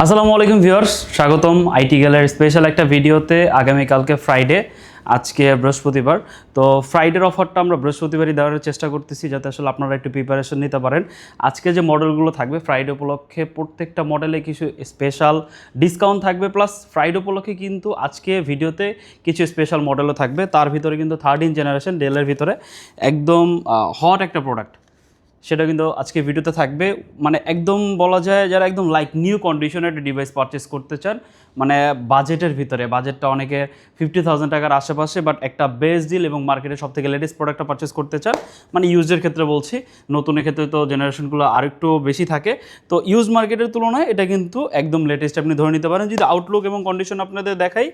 আসসালামু আলাইকুম ভিউয়ার্স, স্বাগতম আইটি গ্যালারির স্পেশাল একটা ভিডিওতে। আগামীকালকে ফ্রাইডে, আজকে বৃহস্পতিবার। তো ফ্রাইডের অফারটা আমরা বৃহস্পতিবারই দেওয়ার চেষ্টা করতেছি, যাতে আসলে আপনারা একটু প্রিপারেশন নিতে পারেন। আজকে যে মডেলগুলো থাকবে ফ্রাইডে উপলক্ষে, প্রত্যেকটা মডেলে কিছু স্পেশাল ডিসকাউন্ট থাকবে, প্লাস ফ্রাইডে উপলক্ষে কিন্তু আজকে ভিডিওতে কিছু স্পেশাল মডেলও থাকবে। তার ভিতরে কিন্তু 13 জেনারেশন ডেলের ভিতরে একদম হট একটা প্রোডাক্ট, সেটা কিন্তু আজকে ভিডিওতে থাকবে। মানে একদম বলা যায় যারা একদম লাইক নিউ কন্ডিশনে একটা ডিভাইস পারচেস করতে চান, মানে বাজেটের ভিতরে, বাজেটটা অনেকে 50,000 টাকার আশেপাশে, বাট একটা বেস্ট ডিল এবং মার্কেটের সব থেকে লেটেস্ট প্রোডাক্টটা পারচেস করতে চান, মানে ইউজের ক্ষেত্রে বলছি, নতুনের ক্ষেত্রে তো জেনারেশনগুলো আরেকটু বেশি থাকে। তো ইউজ মার্কেটের তুলনায় এটা কিন্তু একদম লেটেস্ট আপনি ধরে নিতে পারেন। যদি আউটলুক এবং কন্ডিশন আপনাদের দেখাই,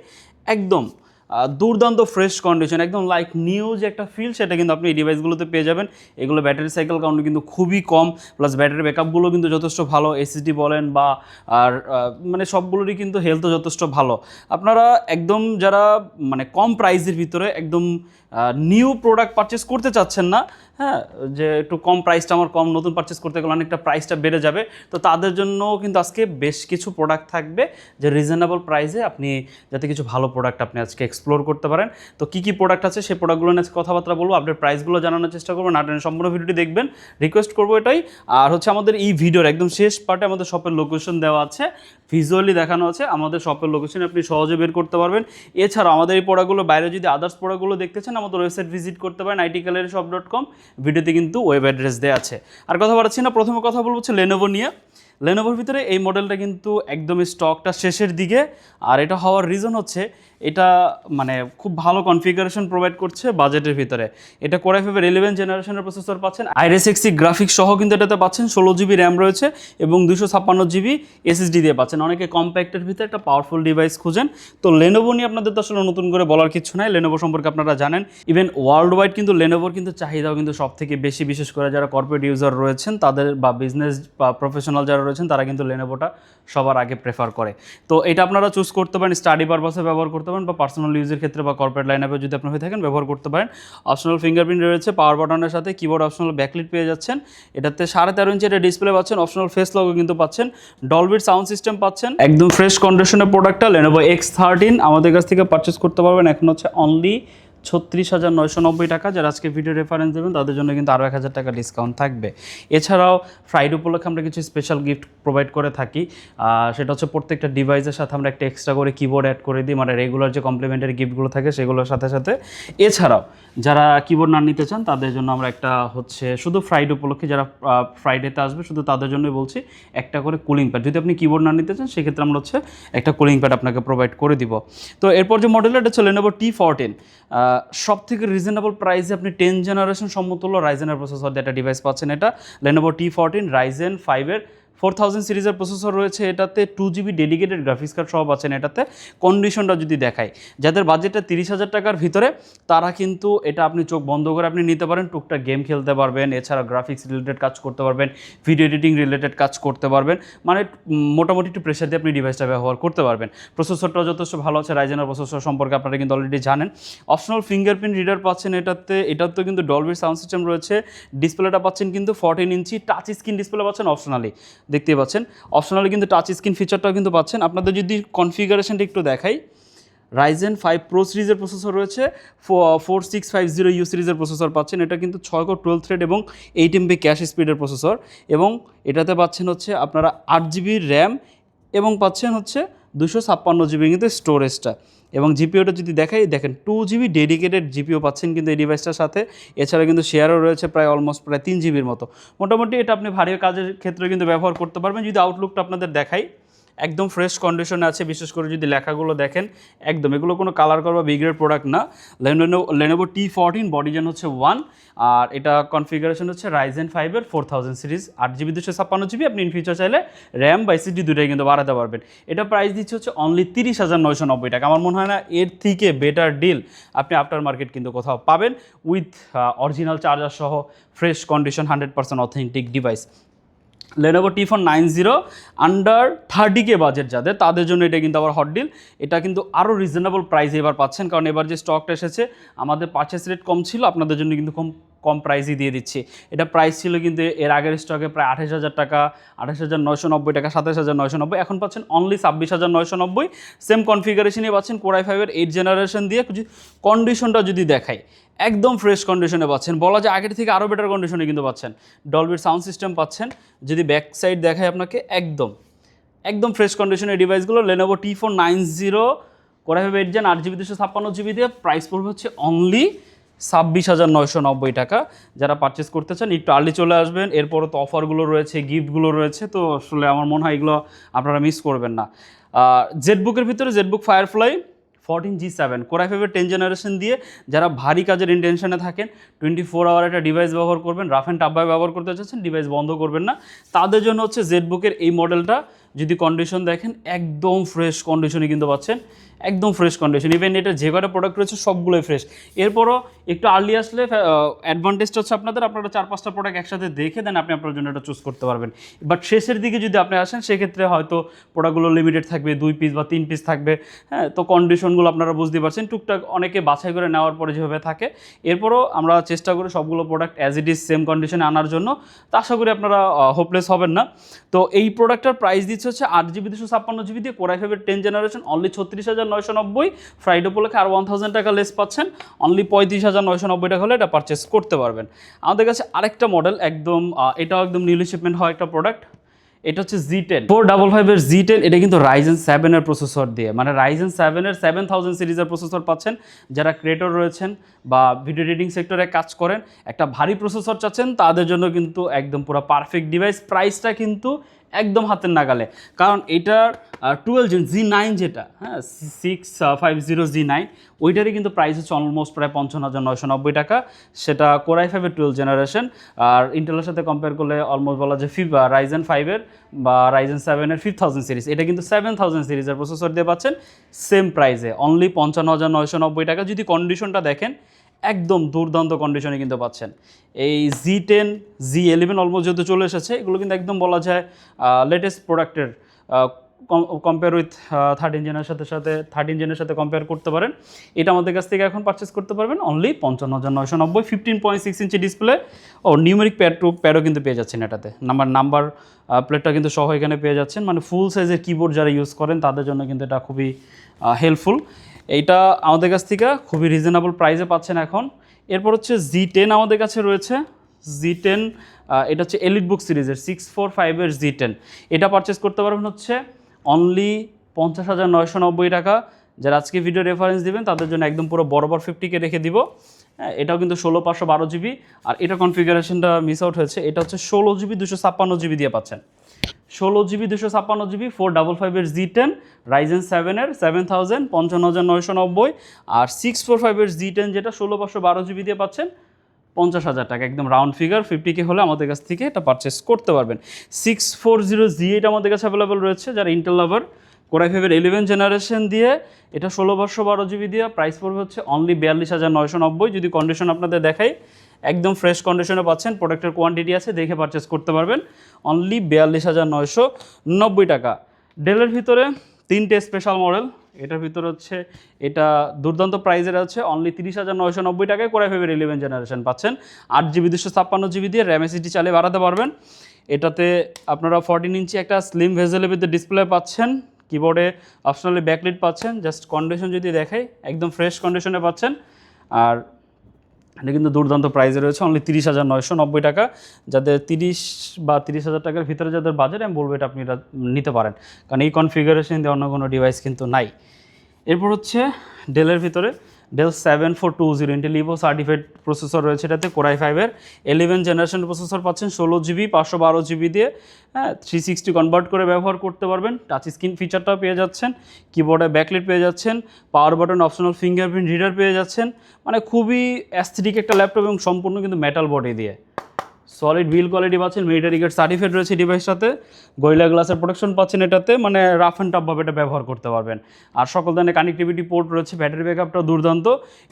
একদম দুর্দান্ত ফ্রেশ কন্ডিশন, একদম লাইক নিউ যে একটা ফিল, সেটা কিন্তু আপনি এই ডিভাইসগুলোতে পেয়ে যাবেন। এগুলো ব্যাটারি সাইকেল কাউন্ট কিন্তু খুবই কম, প্লাস ব্যাটারি ব্যাকআপগুলো কিন্তু যথেষ্ট ভালো। এসএসডি বলেন বা আর মানে সবগুলোরই কিন্তু হেলথও যথেষ্ট ভালো। আপনারা একদম যারা মানে কম প্রাইসের ভিতরে একদম নিউ প্রোডাক্ট পারচেস করতে চাচ্ছেন না, হ্যাঁ, যে একটু কম প্রাইসটা আমার কম, নতুন পারচেস করতে গেলে অনেকটা প্রাইসটা বেড়ে যাবে, তো তাদের জন্য কিন্তু আজকে বেশ কিছু প্রোডাক্ট থাকবে যে রিজনেবল প্রাইসে আপনি যাতে কিছু ভালো প্রোডাক্ট আপনি আজকে এক্সপ্লোর করতে পারেন। তো কী কী প্রোডাক্ট আছে সেই প্রোডাক্টগুলো নিয়ে কথাবার্তা বলবো, আপনার প্রাইসগুলো জানানোর চেষ্টা করবো। না টেনে সম্পূর্ণ ভিডিওটি দেখবেন, রিকোয়েস্ট করবো এটাই। আর হচ্ছে আমাদের এই ভিডিওর একদম শেষ পার্টে আমাদের শপের লোকেশন দেওয়া আছে, ভিজুয়ালি দেখানো আছে। আমাদের শপের লোকেশন আপনি সহজে বের করতে পারবেন। এছাড়া আমাদের এই প্রোডাক্টগুলো বাইরে যদি আদার্স প্রোডাক্টগুলো দেখতে চান, আমাদের ওয়েবসাইট ভিজিট করতে পারেন itgalleryshop.com। ভিডিওতে কিন্তু ওয়েব অ্যাড্রেস দেওয়া আছে। আর কথা বাড়াচ্ছি না, প্রথমে কথা বলবো হচ্ছে লেনোভো নিয়ে। লেনোভোর ভিতরে এই মডেলটা কিন্তু একদম স্টকটা শেষের দিকে, আর এটা হওয়ার রিজন হচ্ছে এটা মানে খুব ভালো কনফিগারেশন প্রোভাইড করছে বাজেটের ভিতরে। এটা কোর i5 11 জেনারেশনের প্রসেসর পাচ্ছেন, আইরিস গ্রাফিক্স সহ কিন্তু এটাতে পাচ্ছেন। 16 GB র্যাম রয়েছে এবং 256 GB SSD দিয়ে পাচ্ছেন। অনেকে কম্প্যাক্টের ভিতরে একটা পাওয়ারফুল ডিভাইস খুঁজেন। তো লেনোভো নিয়ে আপনাদের তো আসলে নতুন করে বলার কিছু নাই, লেনোভো সম্পর্কে আপনারা জানেন। ইভেন ওয়ার্ল্ড ওয়াইড কিন্তু লেনোভোর কিন্তু চাহিদাও কিন্তু সব থেকে বেশি, বিশেষ করে যারা কর্পোরেট ইউজার রয়েছেন তাদের, বা বিজনেস বা প্রফেশনাল যারা রয়েছেন, তারা কিন্তু লেনোভোটা সবার আগে প্রেফার করে। তো এটা আপনারা চুজ করতে পারেন, স্টাডি পারপাসে ব্যবহার করতে পারেন, বা পার্সোনাল ইউজের ক্ষেত্রে বা কর্পোরেট লাইন আপে যদি আপনি হয়ে থাকেন ব্যবহার করতে পারেন। অপশনাল ফিঙ্গারপ্রিন্ট রয়েছে, পাওয়ার বাটনের সাথে কিবোর্ড অপশনাল ব্যাকলিট পেয়ে যাচ্ছেন। এটাতে 13.5 ইঞ্চি একটা ডিসপ্লে পাচ্ছেন, অপশনাল ফেস লগো কিন্তু পাচ্ছেন, ডলবির সাউন্ড সিস্টেম পাচ্ছেন। একদম ফ্রেশ কন্ডিশনের প্রোডাক্টটা লেনোভো X13 আমাদের কাছ থেকে পারচেস করতে পারবেন। এখন হচ্ছে অনলি 36,990 টাকা। যারা আজকে ভিডিও রেফারেন্স দেবেন তাদের জন্য কিন্তু আরও 1,000 টাকা ডিসকাউন্ট থাকবে। এছাড়াও ফ্রাইডে উপলক্ষে আমরা কিছু স্পেশাল গিফট প্রোভাইড করে থাকি। সেটা হচ্ছে প্রত্যেকটা ডিভাইসের সাথে আমরা একটা এক্সট্রা করে কিবোর্ড অ্যাড করে দিই, মানে রেগুলার যে কমপ্লিমেন্টারি গিফটগুলো থাকে সেগুলোর সাথে সাথে। এছাড়াও যারা কিবোর্ড না নিতে চান তাদের জন্য আমরা একটা হচ্ছে শুধু ফ্রাইডে উপলক্ষে, যারা ফ্রাইডেতে আসবে শুধু তাদের জন্যই বলছি, একটা করে কুলিং প্যাড। যদি আপনি কিবোর্ড না নিতে চান সেক্ষেত্রে আমরা হচ্ছে একটা কুলিং প্যাড আপনাকে প্রোভাইড করে দিব। তো এরপর যে মডেলটা, এটা হচ্ছে লেনোভো T14। সব থেকে রিজনেবল প্রাইসে আপনি 10 জেনারেশন সমতুল্য রাইজেনের প্রসেসর দিয়ে একটা ডিভাইস পাচ্ছেন। এটা লেনোভো T14 রাইজেন 5-এর 4000 সিরিজের প্রসেসর রয়েছে। এটাতে 2 GB ডেডিকেটেড গ্রাফিক্স কার্ড সহ পাচ্ছেন। এটাতে কন্ডিশনটা যদি দেখাই, যাদের বাজেটটা 30,000 টাকার ভিতরে, তারা কিন্তু এটা আপনি চোখ বন্ধ করে আপনি নিতে পারেন। টুকটাক গেম খেলতে পারবেন, এছাড়া গ্রাফিক্স রিলেটেড কাজ করতে পারবেন, ভিডিও এডিটিং রিলেটেড কাজ করতে পারবেন, মানে মোটামুটি একটু প্রেশার দিয়ে আপনি ডিভাইসটা ব্যবহার করতে পারবেন। প্রসেসরটাও যথেষ্ট ভালো আছে, রাইজেনের প্রসেসর সম্পর্কে আপনারা কিন্তু অলরেডি জানেন। অপশনাল ফিঙ্গারপ্রিন্ট রিডার পাচ্ছেন এটাতেও কিন্তু ডলবির সাউন্ড সিস্টেম রয়েছে। ডিসপ্লেটা পাচ্ছেন কিন্তু 14 ইঞ্চি টাচ স্ক্রিন ডিসপ্লে পাচ্ছেন অপশনালি, দেখতেই পাচ্ছেন। অপশনালি কিন্তু টাচ স্ক্রিন ফিচারটাও কিন্তু পাচ্ছেন। আপনাদের যদি কনফিগারেশনটা একটু দেখাই, রাইজেন 5 প্রো সিরিজের প্রসেসর রয়েছে, 4650U সিরিজের প্রসেসর পাচ্ছেন। এটা কিন্তু 6 কোর 12 থ্রেড এবং 8 MB ক্যাশ স্পিডের প্রসেসর, এবং এটাতে পাচ্ছেন হচ্ছে আপনারা 8 GB র্যাম এবং পাচ্ছেন হচ্ছে 256 GB কিন্তু স্টোরেজটা। এবং জিপিওটা যদি দেখাই, দেখেন 2 GB ডেডিকেটেড জিপিও পাচ্ছেন কিন্তু এই ডিভাইসটার সাথে। এছাড়া কিন্তু শেয়ারও রয়েছে অলমোস্ট প্রায় 3 GBর মতো। মোটামুটি এটা আপনি ভারী কাজের ক্ষেত্রে কিন্তু ব্যবহার করতে পারবেন। যদি আউটলুকটা আপনাদের দেখাই, একদম ফ্রেশ কন্ডিশনে আছে। বিশেষ করে যদি লেখাগুলো দেখেন, একদম এগুলো কোনো কালার করা বা বিগ্রেড প্রোডাক্ট না। লেনোভো T14 বডি জেন হচ্ছে 1, আর এটা কনফিগারেশন হচ্ছে রাইজেন 5-এর 4000 সিরিজ, 8 GB 256 GB। আপনি ইন ফিউচার চাইলে র্যাম বা SSD দুটোই কিন্তু বাড়াতে পারবেন। এটা প্রাইস দিচ্ছে হচ্ছে অনলি 30,990 টাকা। আমার মনে হয় না এর থেকে বেটার ডিল আপনি আফটার মার্কেট কিন্তু কোথাও পাবেন, উইথ অরিজিনাল চার্জার সহ fresh condition 100% authentic device. Lenovo T490 under 30K budget যাদের, তাদের জন্য এটা কিন্তু আবার হট ডিল। এটা কিন্তু আরও রিজনেবল প্রাইসে এবার পাচ্ছেন, কারণ এবার যে স্টকটা এসেছে আমাদের পারচেস রেট কম ছিল, আপনাদের জন্য কিন্তু কম প্রাইসই দিয়ে দিচ্ছি। এটা প্রাইস ছিল কিন্তু এর আগের স্টকে প্রায় 28,000 টাকা, 28,990 টাকা, 27,990, এখন পাচ্ছেন অনলি 26,990। সেম কনফিগারেশনই পাচ্ছেন, Core i5 এর 8 জেনারেশন দিয়ে। কন্ডিশনটা যদি দেখাই একদম ফ্রেশ কন্ডিশনে পাচ্ছেন, বলা যায় আগের থেকে আরও বেটার কন্ডিশনে কিন্তু পাচ্ছেন। ডলবির সাউন্ড সিস্টেম পাচ্ছেন। যদি ব্যাক সাইড দেখায় আপনাকে, একদম ফ্রেশ কন্ডিশনের ডিভাইসগুলো Lenovo T490 Core i5 8 Gen 8GB 256GB দিয়ে প্রাইস পড়বে হচ্ছে অনলি 26,990 টাকা। যারা পারচেস করতে চান একটু আর্লি চলে আসবেন, এরপরও তো অফারগুলো রয়েছে, গিফটগুলো রয়েছে, তো আসলে আমার মনে হয় এগুলো আপনারা মিস করবেন না। জেটবুকের ভিতরে Jetbook firefly 14G7 Core i5 এর 10 জেনারেশন দিয়ে যারা ভারী কাজের ইন্টেনশনে থাকেন, 24 আওয়ার একটা ডিভাইস ব্যবহার করবেন, রাফ অ্যান্ড টাফভাবে ব্যবহার করতে চাচ্ছেন, ডিভাইস বন্ধ করবেন না, তাদের জন্য হচ্ছে জেটবুকের এই মডেলটা। যদি কন্ডিশন দেখেন একদম ফ্রেশ কন্ডিশনে কিন্তু পাচ্ছেন, একদম ফ্রেশ কন্ডিশন। ইভেন এটা যে কটা প্রোডাক্ট রয়েছে সবগুলোই ফ্রেশ। এরপরও একটু আর্লি আসলে অ্যাডভান্টেজটা হচ্ছে আপনারা 4-5টা প্রোডাক্ট একসাথে দেখে দেন আপনি আপনার জন্য এটা চুজ করতে পারবেন। বাট শেষের দিকে যদি আপনি আসেন সেক্ষেত্রে হয়তো প্রোডাক্টগুলো লিমিটেড থাকবে, 2 পিস বা 3 পিস থাকবে, হ্যাঁ, তো কন্ডিশনগুলো আপনারা বুঝতে পারছেন। টুকটাক অনেকে বাছাই করে নেওয়ার পরে যেভাবে থাকে, এরপরও আমরা চেষ্টা করি সবগুলো product as it is same কন্ডিশনে আনার জন্য, তো আশা করি আপনারা হোপলেস হবেন না। তো এই প্রোডাক্টটার প্রাইস দিচ্ছে হচ্ছে 8GB 256GB দিয়ে Core i5 এর 10 জেনারেশন অনলি 36,990। ফ্রাইডে উপলক্ষে আর 1000 টাকা লেস পাচ্ছেন, অনলি 35,990 টাকা হলে এটা পারচেস করতে পারবেন। আমাদের কাছে আরেকটা মডেল একদম এটাও একদম নিউলি শিপমেন্ট হওয়া একটা প্রোডাক্ট। এটা হচ্ছে Z10 455 এর Z10। এটা কিন্তু Ryzen 7 এর প্রসেসর দিয়ে, মানে Ryzen 7 এর 7000 সিরিজের প্রসেসর পাচ্ছেন। যারা ক্রিয়েটর রয়েছেন বা ভিডিও এডিটিং সেক্টরে কাজ করেন, একটা ভারী প্রসেসর চাচ্ছেন, তাদের জন্য কিন্তু একদম পুরো পারফেক্ট ডিভাইস। প্রাইসটা কিন্তু একদম হাতের নাগালে, কারণ এটার 12 Gen Z9 যেটা, হ্যাঁ 650 Z9, ওইটারই কিন্তু প্রাইস হচ্ছে অলমোস্ট প্রায় 55,990 টাকা। সেটা Core i5 এর 12 জেনারেশন। আর ইন্টেলের সাথে কম্পেয়ার করলে অলমোস্ট বলা যায় Ryzen 5 এর বা Ryzen 7 এর 5000 সিরিজ, এটা কিন্তু 7000 সিরিজের প্রসেসর দিয়ে পাচ্ছেন সেম প্রাইসে অনলি 55,990 টাকা। যদি কন্ডিশনটা দেখেন একদম দুর্দান্ত কন্ডিশনে কিন্তু পাচ্ছেন। এই Z10 Z11 অলমোস্ট যেহেতু চলে এসেছে, এগুলো কিন্তু একদম বলা যায় লেটেস্ট প্রোডাক্টের। কম্পেয়ার উইথ 13 জেনের সাথে কম্পেয়ার করতে পারেন। এটা আমাদের কাছ থেকে এখন পারচেস করতে পারবেন অনলি 55,990। 15.6 ইঞ্চি ডিসপ্লে ও নিউমেরিক প্যাডও কিন্তু পেয়ে যাচ্ছেন এটাতে। নাম্বার প্লেটটা কিন্তু সহ এখানে পেয়ে যাচ্ছেন, মানে ফুল সাইজের কিবোর্ড যারা ইউজ করেন তাদের জন্য কিন্তু এটা খুবই হেল্পফুল। এইটা আমাদের কাছ থেকে খুবই রিজনেবল প্রাইসে পাচ্ছেন এখন। এরপর হচ্ছে Z10 আমাদের কাছে রয়েছে। Z10 এটা হচ্ছে এলিটবুক সিরিজের 645 এর Z10। এটা পারচেস করতে পারবেন হচ্ছে অনলি 50,990 টাকা। যারা আজকে ভিডিও রেফারেন্স দিবেন তাদের জন্য একদম পুরো বরাবর 50K রেখে দিব। হ্যাঁ, এটাও কিন্তু 16/512GB। আর এটা কনফিগারেশনটা মিস আউট হয়েছে, এটা হচ্ছে 16GB 256GB দিয়ে পাচ্ছেন। 16GB 256GB 455 এর Z10, Ryzen 7 এর 7000 55,990। আর 645 এর Z10 যেটা 16/512GB দিয়ে পাচ্ছেন 50,000 টাকা, একদম রাউন্ড ফিগার। 50K হলে আমাদের কাছ থেকে এটা পারচেস করতে পারবেন। 640Z8 আমাদের কাছে অ্যাভেলেবল রয়েছে যারা ইন্টেল লাভার। Core i5 এর 11 জেনারেশন দিয়ে এটা 16/512GB দিয়ে প্রাইস পড়বে হচ্ছে অনলি 42,990। যদি কন্ডিশন আপনাদের দেখাই একদম ফ্রেশ কন্ডিশনে পাচ্ছেন, প্রোডাক্টের কোয়ান্টিটি আছে, দেখে পারচেস করতে পারবেন অনলি 42,990 টাকা। ডেলের ভিতরে 3টে স্পেশাল মডেল, এটার ভিতরে হচ্ছে এটা দুর্দান্ত প্রাইজের আছে অনলি 30,990 টাকায় Core i5 এর 11 জেনারেশন পাচ্ছেন। 8GB 256GB দিয়ে র্যাম এসএসডি চালিয়ে বাড়াতে পারবেন। এটাতে আপনারা 14 ইঞ্চি একটা স্লিম ভেজেলের ভিতরে ডিসপ্লে পাচ্ছেন, কিবোর্ডে অপশনালি ব্যাকলিট পাচ্ছেন। জাস্ট কন্ডিশন যদি দেখাই একদম ফ্রেশ কন্ডিশনে পাচ্ছেন। আর এটা কিন্তু দুর্দান্ত প্রাইসে রয়েছে অনলি 30,990 টাকা। যাদের 30 বা 30,000 টাকার ভিতরে যাদের বাজেট, আমি বলবো এটা আপনি নিতে পারেন, কারণ এই কনফিগারেশন দিয়ে অন্য কোনো ডিভাইস কিন্তু নাই। এরপর হচ্ছে ডেলের ভিতরে Dell 7420 Intel Evo certified processor রয়েছে। এটাতে Core i5 এর 11 জেনারেশন প্রসেসর পাচ্ছেন 16GB 512GB দিয়ে। হ্যাঁ, 360 কনভার্ট করে ব্যবহার করতে পারবেন। টাচ স্ক্রিন ফিচারটাও পেয়ে যাচ্ছেন, কিবোর্ডে ব্যাকলিট পেয়ে যাচ্ছেন, power button optional fingerprint reader পেয়ে যাচ্ছেন। মানে খুবই অ্যাস্থেটিক একটা ল্যাপটপ এবং সম্পূর্ণ কিন্তু মেটাল বডি দিয়ে। সো সলিড বিল কোয়ালিটি পাচ্ছেন, মিলিটারি গ্রেড সার্টিফাইড রয়েছে ডিভাইসটাতে, গরিলা গ্লাসের প্রোটেকশন পাচ্ছেন এটাতে, মানে রাফ অ্যান্ড টাফভাবে এটা ব্যবহার করতে পারবেন। আর সকল ধরনের কানেক্টিভিটি পোর্ট রয়েছে, ব্যাটারি ব্যাকআপটাও দুর্দান্ত।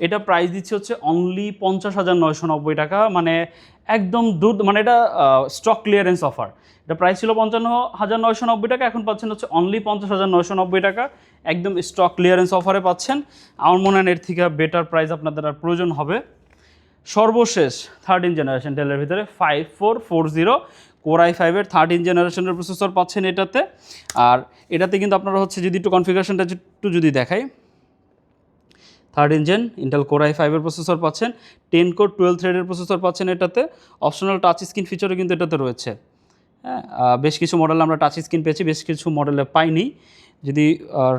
এটা প্রাইস দিচ্ছে হচ্ছে অনলি 50,990 টাকা, মানে একদম মানে এটা স্টক ক্লিয়ারেন্স অফার। এটা প্রাইস ছিল 55,990 টাকা, এখন পাচ্ছেন হচ্ছে অনলি 50,990 টাকা, একদম স্টক ক্লিয়ারেন্স অফারে পাচ্ছেন। আমার মনে হয় এর থেকে বেটার প্রাইস আপনাদের আর প্রয়োজন হবে। সর্বশেষ 13 জেনারেশন ডেলের ভিতরে 5440 Core i5-এর 13 জেনারেশনের প্রসেসর পাচ্ছেন এটাতে। আর এটাতে কিন্তু আপনারা হচ্ছে যদি একটু কনফিগারেশনটা একটু যদি দেখাই, 13 জেন ইন্টেল Core i5-এর প্রসেসর পাচ্ছেন, 10 কোর 12 থ্রেডের প্রসেসর পাচ্ছেন এটাতে। অপশনাল টাচ স্ক্রিন ফিচারও কিন্তু এটাতে রয়েছে। হ্যাঁ, বেশ কিছু মডেলে আমরা টাচ স্ক্রিন পেয়েছি, বেশ কিছু মডেলে পাইনি। যদি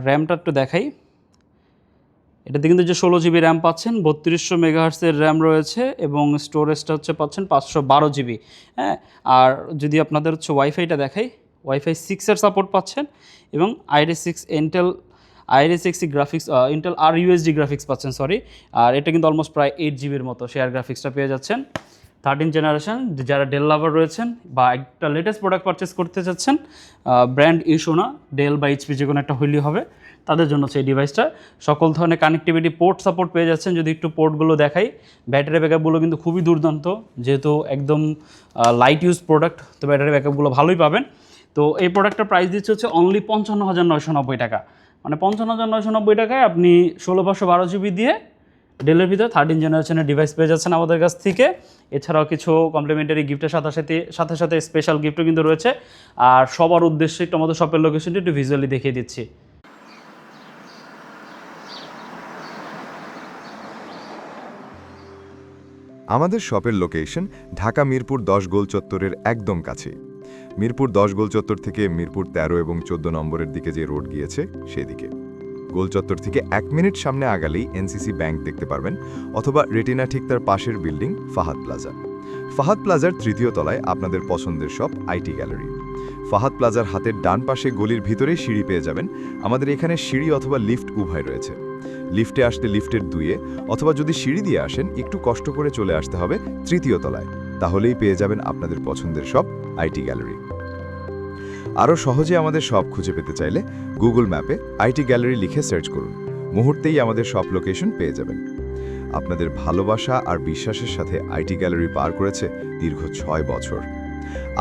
র্যামটা একটু দেখাই, এটাতে কিন্তু যে 16 জিবি র্যাম পাচ্ছেন, 3200 মেগাহার্টসের র্যাম রয়েছে এবং স্টোরেজটা হচ্ছে পাচ্ছেন 512 জিবি। হ্যাঁ, আর যদি আপনাদের হচ্ছে ওয়াইফাইটা দেখাই, ওয়াইফাই 6-এর সাপোর্ট পাচ্ছেন এবং আইরিস এক্সি গ্রাফিক্স, ইন্টেল আর ইউএসডি গ্রাফিক্স পাচ্ছেন, সরি। আর এটা কিন্তু অলমোস্ট প্রায় 8 জিবির মতো শেয়ার গ্রাফিক্সটা পেয়ে যাচ্ছেন। 13 জেনারেশন, যারা ডেল লাভার রয়েছেন বা একটা লেটেস্ট প্রোডাক্ট পারচেস করতে চাচ্ছেন, ব্র্যান্ড ইস্যু না, ডেল বা এইচপি যে কোনো একটা হইলেই হবে, তাদের জন্য সেই ডিভাইসটা। সকল ধরনের কানেক্টিভিটি পোর্ট সাপোর্ট পেয়ে যাচ্ছেন। যদি একটু পোর্টগুলো দেখাই, ব্যাটারি ব্যাকআপগুলো কিন্তু খুবই দুর্দান্ত, যেহেতু একদম লাইট ইউজ প্রোডাক্ট, তো ব্যাটারি ব্যাকআপগুলো ভালোই পাবেন। তো এই প্রোডাক্টটার প্রাইস দিচ্ছে হচ্ছে অনলি 55,990 টাকা, মানে 55,990 টাকায় আপনি 16/512 জিবি দিয়ে ডেলের ভিতরে 13 জেনারেশনের ডিভাইস পেয়ে যাচ্ছেন আমাদের কাছ থেকে। এছাড়াও কিছু কমপ্লিমেন্টারি গিফটের সাথে সাথে স্পেশাল গিফটও কিন্তু রয়েছে। আর সবার উদ্দেশ্যে একটু আমাদের শপের লোকেশনটি একটু ভিজুয়ালি দেখিয়ে দিচ্ছি। আমাদের শপের লোকেশন ঢাকা মিরপুর 10 গোল চত্বরের একদম কাছে। মিরপুর 10 গোল চত্বর থেকে মিরপুর 13 এবং 14 নম্বরের দিকে যে রোড গিয়েছে সেদিকে। গোল চত্বর থেকে 1 মিনিট সামনে আগালেই এনসিসি ব্যাংক দেখতে পারবেন, অথবা রেটিনা ঠিক তার পাশের বিল্ডিং ফাহাদ প্লাজা। ফাহাদ প্লাজার 3য় তলায় আপনাদের পছন্দের শপ আইটি গ্যালারি। ফাহাদ প্লাজার হাতের ডান পাশে গলির ভিতরেই সিঁড়ি পেয়ে যাবেন। আমাদের এখানে সিঁড়ি অথবা লিফট উভয় রয়েছে। লিফটে আসতে লিফটের 2-এ, অথবা যদি সিঁড়ি দিয়ে আসেন একটু কষ্ট করে চলে আসতে হবে 3য় তলায়, তাহলেই পেয়ে যাবেন আপনাদের পছন্দের শপ আইটি গ্যালারি। আরও সহজে আমাদের শপ খুঁজে পেতে চাইলে গুগল ম্যাপে আইটি গ্যালারি লিখে সার্চ করুন, মুহূর্তেই আমাদের শপ লোকেশন পেয়ে যাবেন। আপনাদের ভালোবাসা আর বিশ্বাসের সাথে আইটি গ্যালারি পার করেছে দীর্ঘ 6 বছর।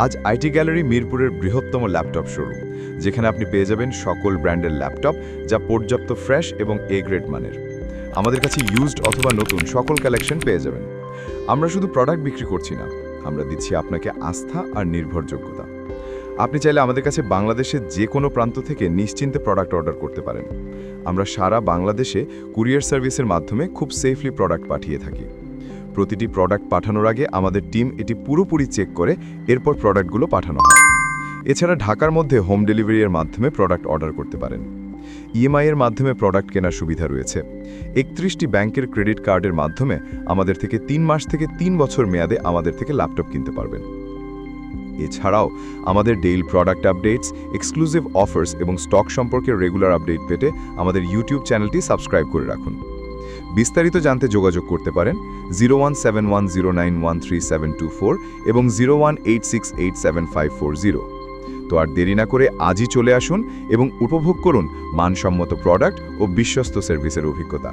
আজ আইটি গ্যালারি মিরপুরের বৃহত্তম ল্যাপটপ শোরুম, যেখানে আপনি পেয়ে যাবেন সকল ব্র্যান্ডের ল্যাপটপ, যা পর্যাপ্ত ফ্রেশ এবং এ গ্রেড মানের। আমাদের কাছে ইউজড অথবা নতুন সকল কালেকশন পেয়ে যাবেন। আমরা শুধু প্রোডাক্ট বিক্রি করছি না, আমরা দিচ্ছি আপনাকে আস্থা আর নির্ভরযোগ্যতা। আপনি চাইলে আমাদের কাছে বাংলাদেশের যে কোনো প্রান্ত থেকে নিশ্চিন্তে প্রোডাক্ট অর্ডার করতে পারেন। আমরা সারা বাংলাদেশে কুরিয়ার সার্ভিসের মাধ্যমে খুব সেফলি প্রোডাক্ট পাঠিয়ে থাকি। প্রতিটি প্রোডাক্ট পাঠানোর আগে আমাদের টিম এটি পুরোপুরি চেক করে এরপর প্রোডাক্টগুলো পাঠানো হয়। এছাড়া ঢাকার মধ্যে হোম ডেলিভারির মাধ্যমে প্রোডাক্ট অর্ডার করতে পারেন। ইএমআই-এর মাধ্যমে প্রোডাক্ট কেনার সুবিধা রয়েছে। 31টি ব্যাংকের ক্রেডিট কার্ডের মাধ্যমে আমাদের থেকে 3 মাস থেকে 3 বছর মেয়াদে আমাদের থেকে ল্যাপটপ কিনতে পারবেন। এছাড়াও আমাদের daily product updates, exclusive offers এবং স্টক সম্পর্কে রেগুলার আপডেট পেতে আমাদের ইউটিউব চ্যানেলটি সাবস্ক্রাইব করে রাখুন। বিস্তারিত জানতে যোগাযোগ করতে পারেন 0171091374 এবং 0186875540। তো আর দেরি না করে আজই চলে আসুন এবং উপভোগ করুন মানসম্মত প্রোডাক্ট ও বিশ্বস্ত সার্ভিসের অভিজ্ঞতা।